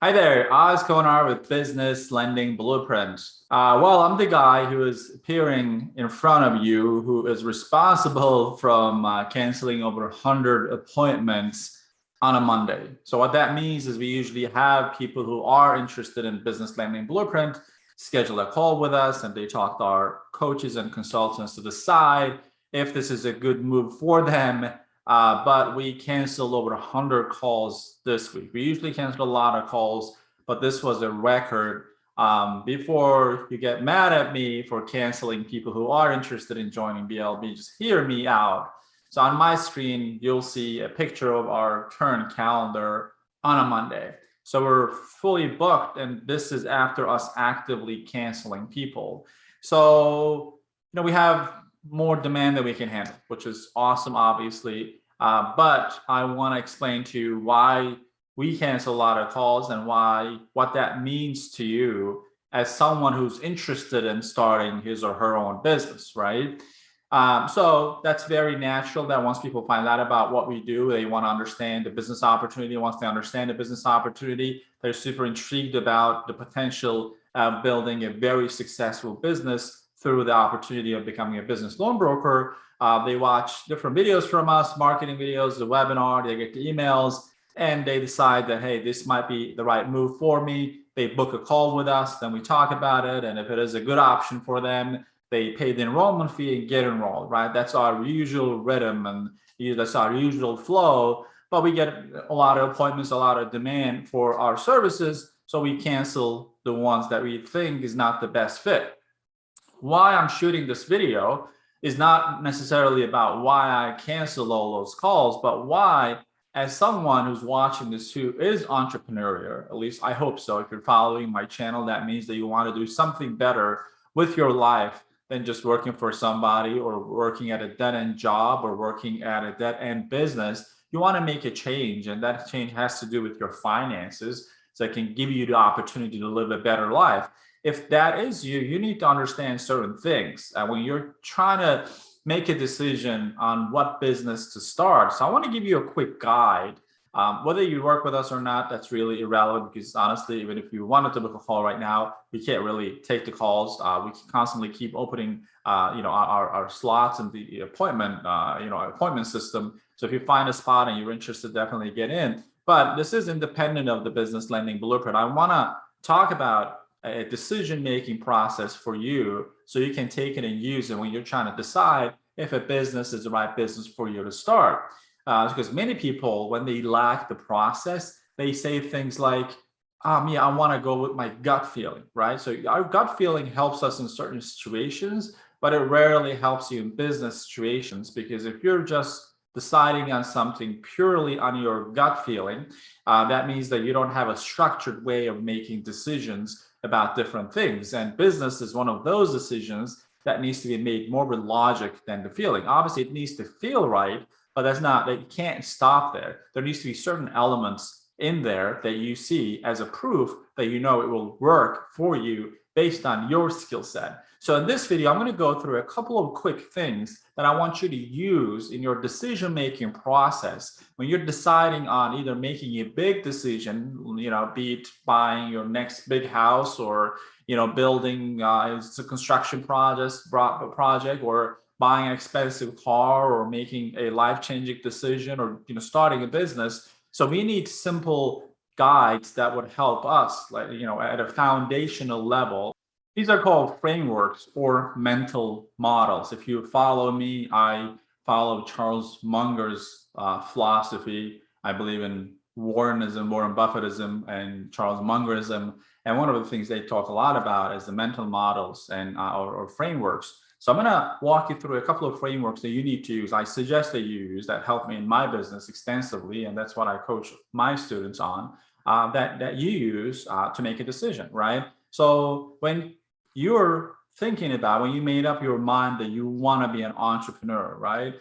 Hi there, Oz Konar with Business Lending Blueprint. Well, I'm the guy who is appearing in front of you, who is responsible from canceling over 100 appointments on a Monday. So what that means is we usually have people who are interested in Business Lending Blueprint schedule a call with us, and they talk to our coaches and consultants to decide if this is a good move for them. But we canceled over 100 calls this week. We usually cancel a lot of calls, but this was a record. Before you get mad at me for canceling people who are interested in joining BLB, just hear me out. So on my screen, you'll see a picture of our current calendar on a Monday. So we're fully booked, and this is after us actively canceling people. So, we have more demand than we can handle, which is awesome, obviously. But I want to explain to you why we cancel a lot of calls and what that means to you as someone who's interested in starting his or her own business, right? So that's very natural that once people find out about what we do, they want to understand the business opportunity. Once they understand the business opportunity, they're super intrigued about the potential of building a very successful business through the opportunity of becoming a business loan broker. They watch different videos from us, marketing videos, the webinar, they get the emails, and they decide that, hey, this might be the right move for me. They book a call with us, then we talk about it. And if it is a good option for them, they pay the enrollment fee and get enrolled, right? That's our usual rhythm and that's our usual flow. But we get a lot of appointments, a lot of demand for our services. So we cancel the ones that we think is not the best fit. Why I'm shooting this video is not necessarily about why I canceled all those calls, but why, as someone who's watching this who is entrepreneurial, at least I hope so. If you're following my channel, that means that you want to do something better with your life than just working for somebody or working at a dead-end job or working at a dead-end business. You want to make a change, and that change has to do with your finances, so it can give you the opportunity to live a better life. If that is you, you need to understand certain things. When you're trying to make a decision on what business to start, so I want to give you a quick guide. Whether you work with us or not, that's really irrelevant, because honestly, even if you wanted to book a call right now, we can't really take the calls. We constantly keep opening, our slots in the appointment, appointment system. So if you find a spot and you're interested, definitely get in. But this is independent of the business lending blueprint. I want to talk about a decision-making process for you so you can take it and use it when you're trying to decide if a business is the right business for you to start. Because many people, when they lack the process, they say things like, yeah, I want to go with my gut feeling, right? So our gut feeling helps us in certain situations, but it rarely helps you in business situations, because if you're just deciding on something purely on your gut feeling, that means that you don't have a structured way of making decisions about different things. And business is one of those decisions that needs to be made more with logic than the feeling. Obviously, it needs to feel right, but that's not, that you can't stop there. There needs to be certain elements in there that you see as a proof that you know it will work for you based on your skill set. So in this video, I'm going to go through a couple of quick things that I want you to use in your decision-making process when you're deciding on either making a big decision, be it buying your next big house, or building it's a construction project, or buying an expensive car, or making a life-changing decision, or starting a business. So we need simple guides that would help us, like at a foundational level. These are called frameworks or mental models. If you follow me, I follow Charles Munger's philosophy. I believe in Warrenism, Warren Buffettism, and Charles Mungerism. And one of the things they talk a lot about is the mental models and or frameworks. So I'm going to walk you through a couple of frameworks that you need to use. I suggest that you use, that help me in my business extensively, and that's what I coach my students on. That you use to make a decision, right? So when you're thinking about, when you made up your mind that you want to be an entrepreneur, right?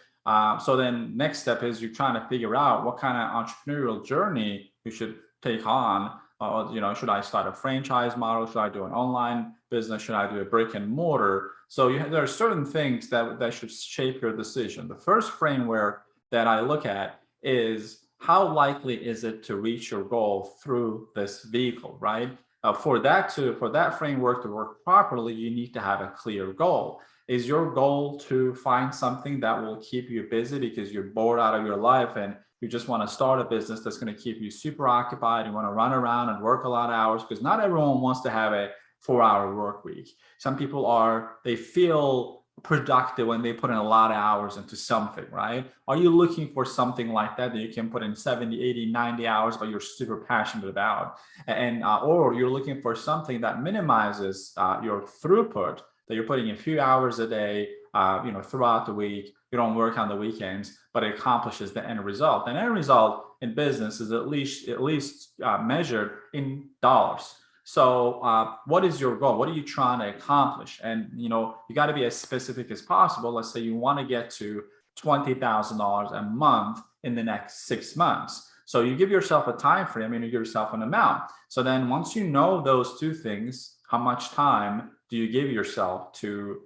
So then next step is you're trying to figure out what kind of entrepreneurial journey you should take on. Should I start a franchise model? Should I do an online business? Should I do a brick and mortar? So there are certain things that should shape your decision. The first framework that I look at is how likely is it to reach your goal through this vehicle, right? For that framework to work properly, you need to have a clear goal. Is your goal to find something that will keep you busy because you're bored out of your life and you just want to start a business that's going to keep you super occupied? You want to run around and work a lot of hours, because not everyone wants to have a 4-hour work week. Some people they feel productive when they put in a lot of hours into something, right? Are you looking for something like that you can put in 70, 80, 90 hours, but you're super passionate about? And or you're looking for something that minimizes your throughput, that you're putting a few hours a day, throughout the week. You don't work on the weekends, but it accomplishes the end result. And end result in business is at least measured in dollars. So what is your goal? What are you trying to accomplish? And you got to be as specific as possible. Let's say you want to get to $20,000 a month in the next 6 months. So you give yourself a time frame and you give yourself an amount. So then once you know those two things, how much time do you give yourself to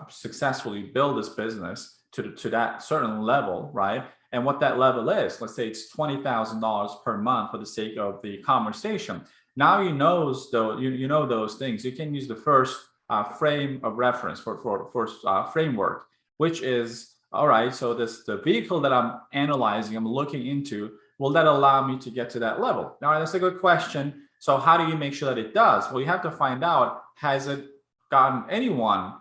successfully build this business to that certain level, right? And what that level is, let's say it's $20,000 per month for the sake of the conversation. Now you know those things. You can use the first frame of reference for framework, which is, all right, so the vehicle that I'm analyzing, I'm looking into, will that allow me to get to that level? Now, that's a good question. So how do you make sure that it does? Well, you have to find out, has it gotten anyone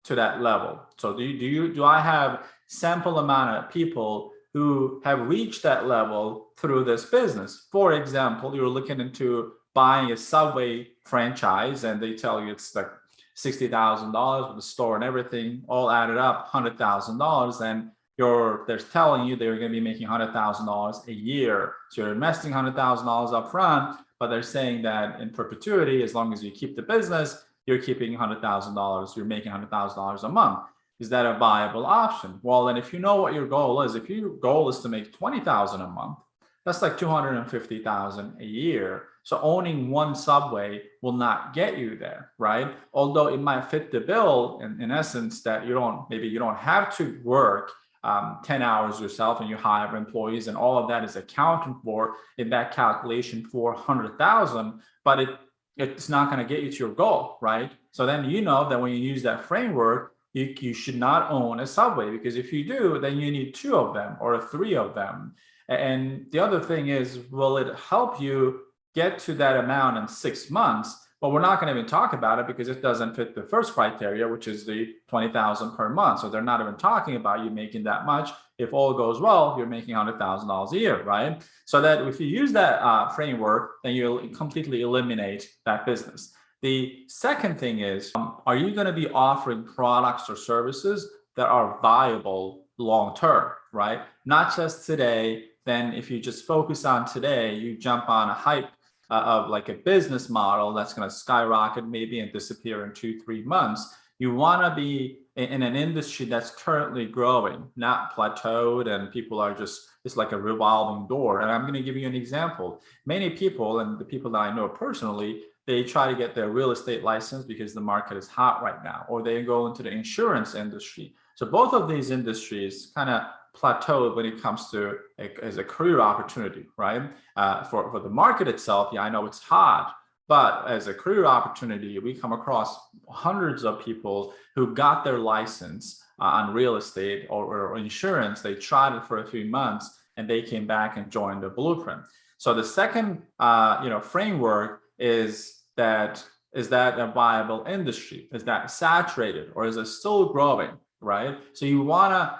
to that level? So do I have sample amount of people who have reached that level through this business? For example, you're looking into buying a Subway franchise and they tell you it's like $60,000 with the store and everything all added up, $100,000, and they're telling you they're going to be making $100,000 a year. So you're investing $100,000 up front, but they're saying that in perpetuity, as long as you keep the business, you're keeping $100,000, you're making $100,000 a month. Is that a viable option? Well, then if you know what your goal is, if your goal is to make $20,000 a month, that's like $250,000 a year. So owning one Subway will not get you there, right? Although it might fit the bill in essence that you don't have to work 10 hours yourself and you hire employees and all of that is accounted for in that calculation for 100,000, but it's not going to get you to your goal, right? So then you know that when you use that framework, you should not own a Subway, because if you do, then you need 2 of them or 3 of them. And the other thing is, will it help you get to that amount in 6 months? But we're not going to even talk about it because it doesn't fit the first criteria, which is the 20,000 per month. So they're not even talking about you making that much. If all goes well, you're making $100,000 a year, right? So that if you use that framework, then you'll completely eliminate that business. The second thing is, are you going to be offering products or services that are viable long-term, right? Not just today. Then if you just focus on today, you jump on a hype of like a business model that's going to skyrocket maybe and disappear in 2-3 months. You want to be in an industry that's currently growing, not plateaued, and people are it's like a revolving door. And I'm going to give you an example. Many people, and the people that I know personally, they try to get their real estate license because the market is hot right now, or they go into the insurance industry. So both of these industries kind of plateaued when it comes to as a career opportunity, right? For the market itself, yeah, I know it's hot, but as a career opportunity, we come across hundreds of people who got their license on real estate or insurance. They tried it for a few months and they came back and joined the blueprint. So the second, framework is that a viable industry? Is that saturated, or is it still growing? Right? So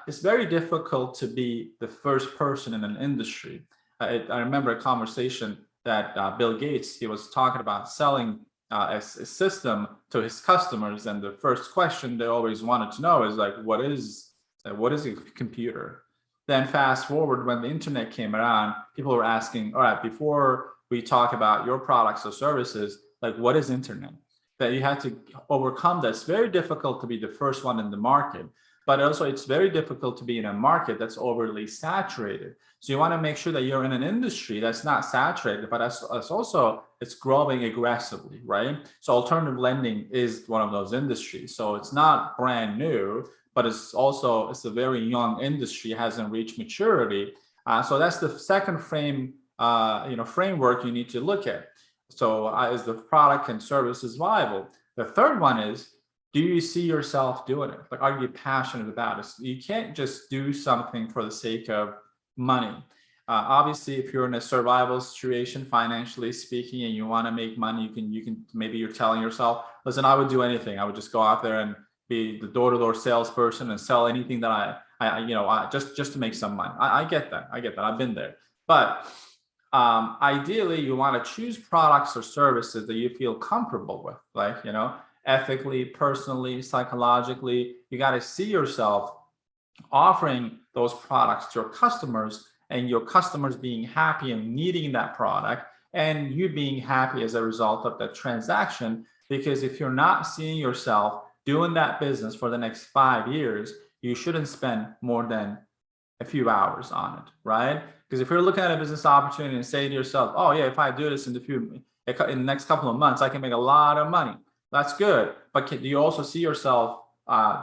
it's very difficult to be the first person in an industry. I remember a conversation that Bill Gates, he was talking about selling a system to his customers. And the first question they always wanted to know is like, what is a computer? Then fast forward, when the internet came around, people were asking, all right, before we talk about your products or services, like what is internet? That you have to overcome that. It's very difficult to be the first one in the market, but also it's very difficult to be in a market that's overly saturated. So you want to make sure that you're in an industry that's not saturated, but it's growing aggressively, right? So alternative lending is one of those industries. So it's not brand new, but it's a very young industry, hasn't reached maturity. So that's the second framework you need to look at. So is the product and services viable? The third one is, do you see yourself doing it? Like, are you passionate about it? You can't just do something for the sake of money. Obviously, if you're in a survival situation, financially speaking, and you want to make money, you can maybe you're telling yourself, listen, I would do anything. I would just go out there and be the door-to-door salesperson and sell anything that I just to make some money. I get that. I've been there. But ideally, you want to choose products or services that you feel comfortable with, like, ethically, personally, psychologically. You got to see yourself offering those products to your customers, and your customers being happy and needing that product, and you being happy as a result of that transaction. Because if you're not seeing yourself doing that business for the next 5 years, you shouldn't spend more than a few hours on it, right? Because if you're looking at a business opportunity and say to yourself, oh yeah, if I do this in the next couple of months, I can make a lot of money. That's good. But do you also see yourself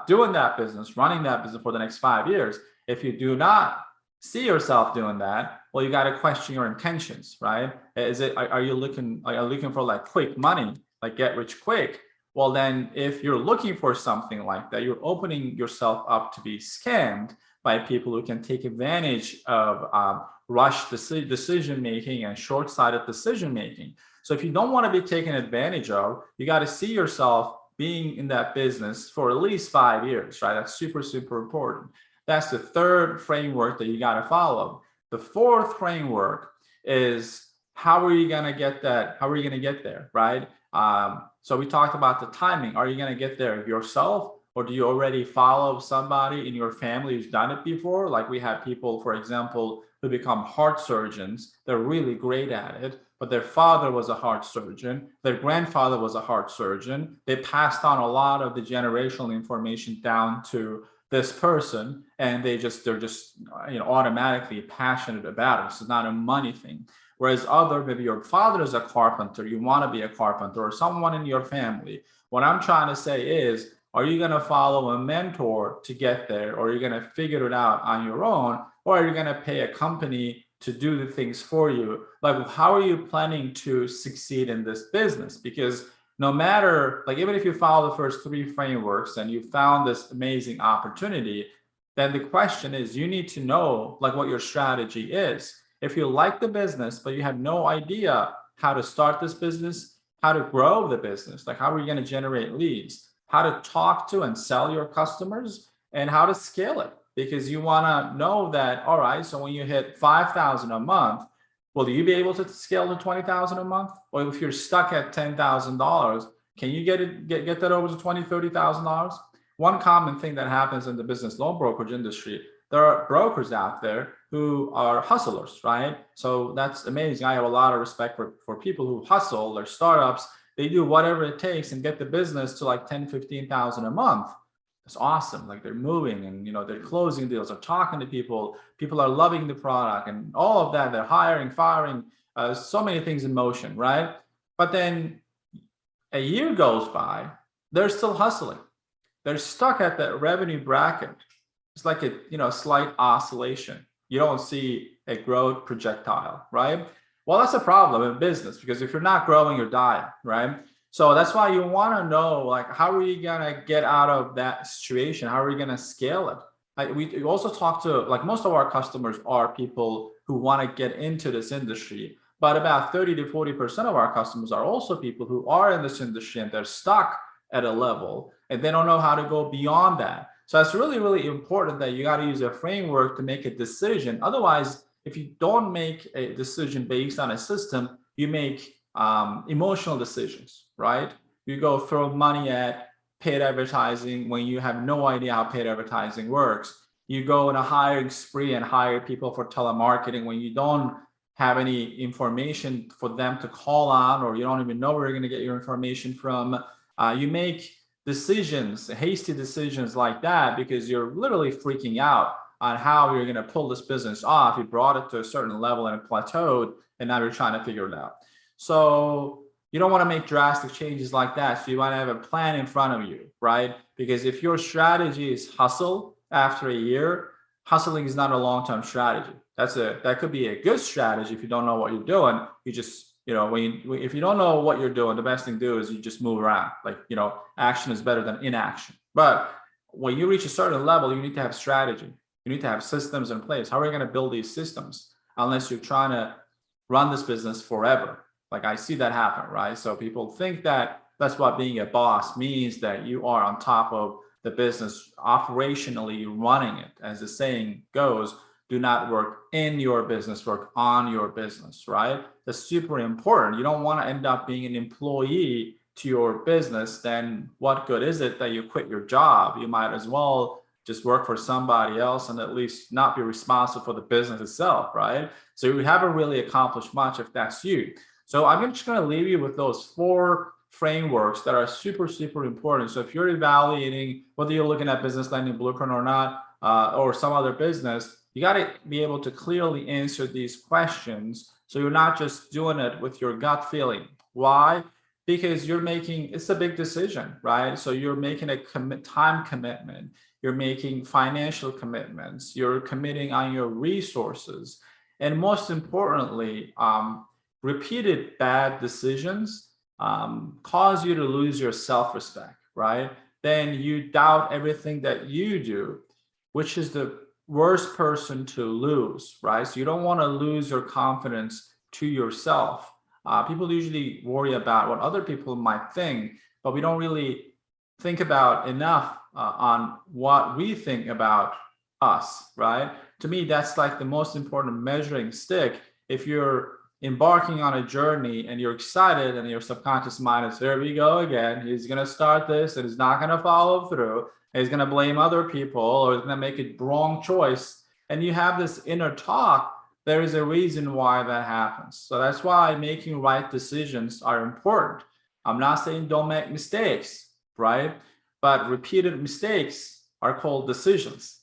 doing that business, running that business for the next 5 years? If you do not see yourself doing that, well, you got to question your intentions, right? Are you looking for like quick money, like get rich quick? Well, then if you're looking for something like that, you're opening yourself up to be scammed by people who can take advantage of rushed decision making and short-sighted decision making. So if you don't want to be taken advantage of, you got to see yourself being in that business for at least 5 years, right? That's super, super important. That's the third framework that you got to follow. The fourth framework is, how are you going to get that? How are you going to get there, right? So we talked about the timing. Are you going to get there yourself, or do you already follow somebody in your family who's done it before? Like, we have people, for example, who become heart surgeons. They're really great at it, but their father was a heart surgeon. Their grandfather was a heart surgeon. They passed on a lot of the generational information down to this person, and they're just automatically passionate about it. It's not a money thing. Whereas maybe your father is a carpenter, you want to be a carpenter, or someone in your family. What I'm trying to say is, are you going to follow a mentor to get there, or are you going to figure it out on your own, or are you going to pay a company to do the things for you? Like, how are you planning to succeed in this business? Because no matter, like, even if you follow the first three frameworks and you found this amazing opportunity, then the question is, you need to know like what your strategy is. If you like the business, but you have no idea how to start this business, how to grow the business, like how are you going to generate leads, how to talk to and sell your customers, and how to scale it. Because you want to know that, all right, so when you hit 5,000 a month, will you be able to scale to 20,000 a month? Or if you're stuck at $10,000, can you get that over to $20,000, $30,000? One common thing that happens in the business loan brokerage industry, there are brokers out there who are hustlers, right? So that's amazing. I have a lot of respect for people who hustle, their startups. They do whatever it takes and get the business to like 10, 15,000 a month. It's awesome. Like, they're moving and, they're closing deals, they're talking to people. People are loving the product and all of that. They're hiring, firing, so many things in motion, right? But then a year goes by, they're still hustling. They're stuck at that revenue bracket. It's like a slight oscillation. You don't see a growth projectile, right? Well, that's a problem in business, because if you're not growing, you're dying, right? So that's why you want to know, like, how are you gonna get out of that situation? How are you gonna scale it? Like, we also talk to, like, most of our customers are people who want to get into this industry, but about 30 to 40% of our customers are also people who are in this industry and they're stuck at a level and they don't know how to go beyond that. So it's really, really important that you got to use a framework to make a decision. Otherwise, if you don't make a decision based on a system, you make emotional decisions, right? You go throw money at paid advertising when you have no idea how paid advertising works. You go on a hiring spree and hire people for telemarketing when you don't have any information for them to call on, or you don't even know where you're going to get your information from. You make decisions, hasty decisions like that, because you're literally freaking out on how you're going to pull this business off. You brought it to a certain level and it plateaued, and now you're trying to figure it out. So you don't want to make drastic changes like that. So you want to have a plan in front of you, right? Because if your strategy is hustle after a year, hustling is not a long-term strategy. that could be a good strategy. If you don't know what you're doing, you just, if you don't know what you're doing, the best thing to do is you just move around. Like, action is better than inaction. But when you reach a certain level, you need to have strategy. You need to have systems in place. How are you going to build these systems unless you're trying to run this business forever? Like, I see that happen, right? So people think that that's what being a boss means, that you are on top of the business, operationally running it. As the saying goes, do not work in your business, work on your business, right? That's super important. You don't want to end up being an employee to your business. Then what good is it that you quit your job? You might as well just work for somebody else and at least not be responsible for the business itself, right? So you haven't really accomplished much if that's you. So I'm just going to leave you with those 4 frameworks that are super, super important. So if you're evaluating whether you're looking at business lending blueprint or not, or some other business, you got to be able to clearly answer these questions. So you're not just doing it with your gut feeling. Why? Because it's a big decision, right? So you're making a time commitment. You're making financial commitments. You're committing on your resources. And most importantly, repeated bad decisions cause you to lose your self-respect, right? Then you doubt everything that you do, which is the worst person to lose, right? So you don't want to lose your confidence to yourself. People usually worry about what other people might think, but we don't really think about enough on what we think about us, right? To me, that's like the most important measuring stick. If you're embarking on a journey and you're excited and your subconscious mind is, there we go again, he's going to start this and he's not going to follow through, and he's going to blame other people, or he's going to make a wrong choice, and you have this inner talk, there is a reason why that happens. So that's why making right decisions are important. I'm not saying don't make mistakes, right? But repeated mistakes are called decisions.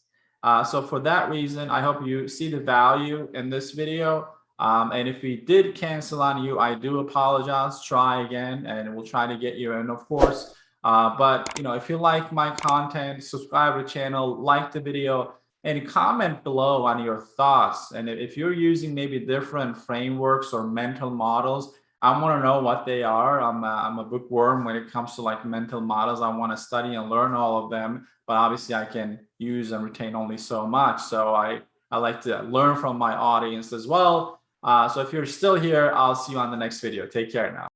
So for that reason, I hope you see the value in this video. And if we did cancel on you, I do apologize. Try again, and we'll try to get you in, of course. But if you like my content, subscribe to the channel, like the video, and comment below on your thoughts. And if you're using maybe different frameworks or mental models, I want to know what they are. I'm a bookworm when it comes to like mental models. I want to study and learn all of them, but obviously I can use and retain only so much. So I like to learn from my audience as well. So if you're still here, I'll see you on the next video. Take care now.